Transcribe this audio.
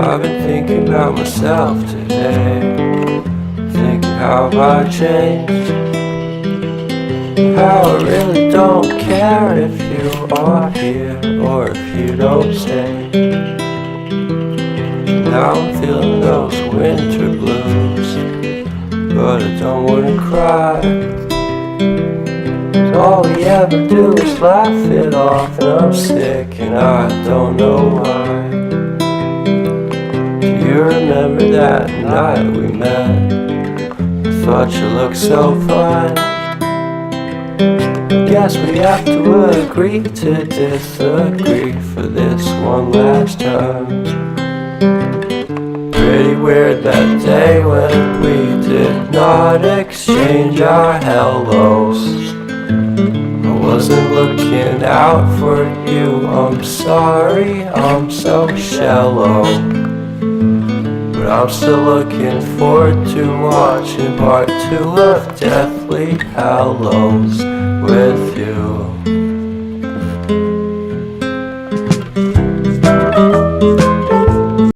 I've been thinking about myself today, thinking how have I changed, how I really don't care if you are here or if you don't stay. Now I'm feeling those winter blues, but I don't wanna cry. 'Cause all we ever do is laugh it off, and I'm sick and I don't know why. Do you remember that night we met? I thought you looked so fine. Guess we have to agree to disagree for this one last time. Pretty weird that day when we did not exchange our hellos. I wasn't looking out for you, I'm sorry, I'm so shallow. But I'm still looking forward to watching part 2 of Deathly Hallows with you.